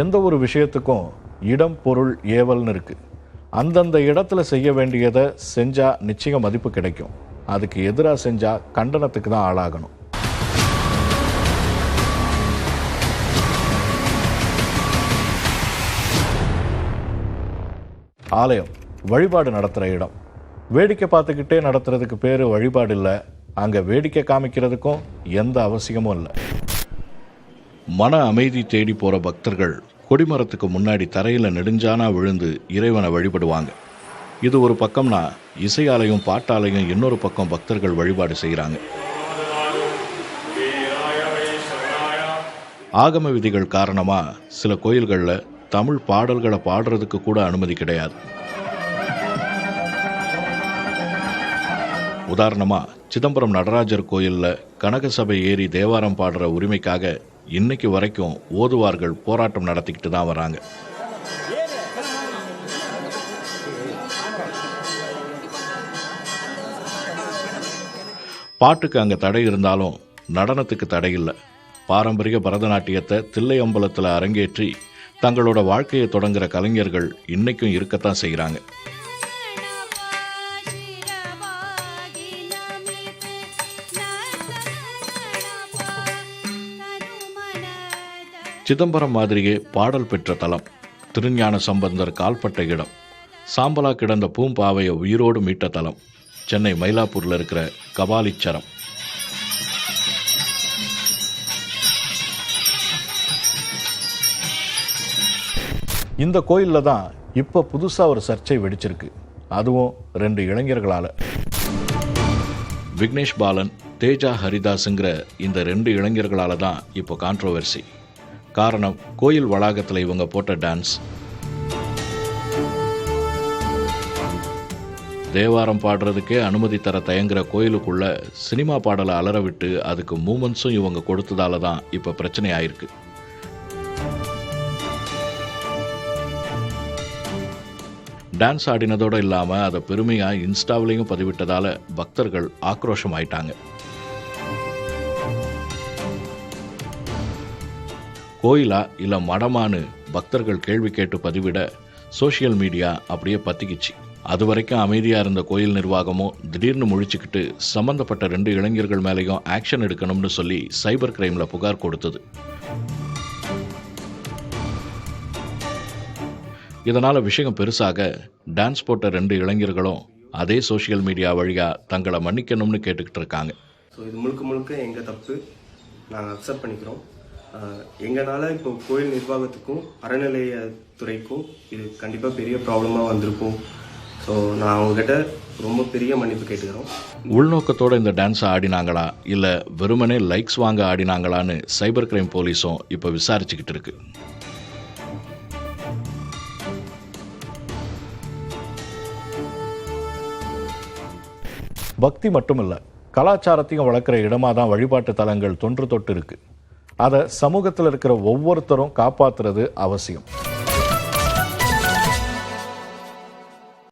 எந்த ஒரு விஷயத்துக்கும் இடம் பொருள் ஏவல்னு இருக்கு. அந்தந்த இடத்துல செய்ய வேண்டியதை செஞ்சா நிச்சயம் மதிப்பு கிடைக்கும். அதுக்கு எதிராக செஞ்சா கண்டனத்துக்கு தான் ஆளாகணும். ஆலயம் வழிபாடு நடத்துகிற இடம். வேடிக்கை பார்த்துக்கிட்டே நடத்துறதுக்கு பேர் வழிபாடு இல்லை. அங்கே வேடிக்கை காமிக்கிறதுக்கும் எந்த அவசியமும் இல்லை. மன அமைதி தேடி போகிற பக்தர்கள் கொடிமரத்துக்கு முன்னாடி தரையில் நெடுஞ்சானா விழுந்து இறைவனை வழிபடுவாங்க. இது ஒரு பக்கம்னா, இசையாலையும் பாட்டாலையும் இன்னொரு பக்கம் பக்தர்கள் வழிபாடு செய்கிறாங்க. ஆகம விதிகள் காரணமாக சில கோயில்களில் தமிழ் பாடல்களை பாடுறதுக்கு கூட அனுமதி கிடையாது. உதாரணமாக, சிதம்பரம் நடராஜர் கோயிலில் கனகசபை ஏறி தேவாரம் பாடுற உரிமைக்காக இன்னைக்கு வரைக்கும் ஓதுவார்கள் போராட்டம் நடத்திக்கிட்டு தான் வராங்க. பாட்டுக்கு அங்கே தடை இருந்தாலும் நடனத்துக்கு தடை இல்லை. பாரம்பரிய பரதநாட்டியத்தை தில்லையம்பலத்தில் அரங்கேற்றி தங்களோட வாழ்க்கையை தொடங்குற கலைஞர்கள் இன்னைக்கும் இருக்கத்தான் செய்கிறாங்க. சிதம்பரம் மாதிரியே பாடல் பெற்ற தலம், திருஞான சம்பந்தர் கால்பட்ட இடம், சாம்பலா கிடந்த பூம்பாவையை உயிரோடு மீட்ட தலம் சென்னை மயிலாப்பூரில் இருக்கிற கபாலீச்சரம். இந்த கோயிலில் தான் இப்போ புதுசாக ஒரு சர்ச்சை வெடிச்சிருக்கு. அதுவும் 2 இளைஞர்களால். விக்னேஷ் பாலன், தேஜா ஹரிதாஸுங்கிற இந்த 2 இளைஞர்களால் தான் இப்போ கான்ட்ரோவர்சி. காரணம், கோயில் வளாகத்தில் இவங்க போட்ட டான்ஸ். தேவாரம் பாடுறதுக்கே அனுமதி தர தயங்குற கோயிலுக்குள்ள சினிமா பாடலை அலற விட்டு அதுக்கு மூமெண்ட்ஸும் இவங்க கொடுத்ததால தான் இப்போ பிரச்சனை ஆயிருக்கு. டான்ஸ் ஆடினதோடு இல்லாமல் அதை பெருமையாக இன்ஸ்டாவிலையும் பதிவிட்டதால பக்தர்கள் ஆக்ரோஷம் ஆயிட்டாங்க. கோயிலா இல்லை மடமானு பக்தர்கள் கேள்வி கேட்டு பதிவிட சோஷியல் மீடியா அப்படியே பத்திக்கிச்சு. அது வரைக்கும் அமைதியாக இருந்த கோயில் நிர்வாகமும் திடீர்னு முழிச்சுக்கிட்டு சம்பந்தப்பட்ட 2 இளைஞர்கள் மேலேயும் ஆக்ஷன் எடுக்கணும்னு சொல்லி சைபர் கிரைமில் புகார் கொடுத்தது. இதனால் விஷயம் பெருசாக டான்ஸ் போட்ட 2 இளைஞர்களும் அதே சோஷியல் மீடியா வழியாக தங்களை மன்னிக்கணும்னு கேட்டுக்கிட்டு இருக்காங்க. ஸோ இது முழுக்க எங்கள் தப்பு, நாங்கள் அக்செப்ட் பண்ணிக்கிறோம். எங்களால் இப்போ கோயில் நிர்வாகத்துக்கும் அறநிலையத்துறைக்கும் இது கண்டிப்பாக பெரிய ப்ராப்ளமாக வந்திருக்கும். ஸோ நான் அவங்ககிட்ட ரொம்ப பெரிய மன்னிப்பு கேட்டுக்கிறோம். உள்நோக்கத்தோடு இந்த டான்ஸை ஆடினாங்களா இல்லை வெறுமனே லைக்ஸ் வாங்க ஆடினாங்களான்னு சைபர் கிரைம் போலீஸும் இப்போ விசாரிச்சுக்கிட்டு இருக்கு. பக்தி மட்டுமில்லை, கலாச்சாரத்தையும் வளர்க்குற இடமாக தான் வழிபாட்டு தலங்கள் தொன்று தொட்டு இருக்கு. அதை சமூகத்தில் இருக்கிற ஒவ்வொருத்தரும் காப்பாற்றுறது அவசியம்.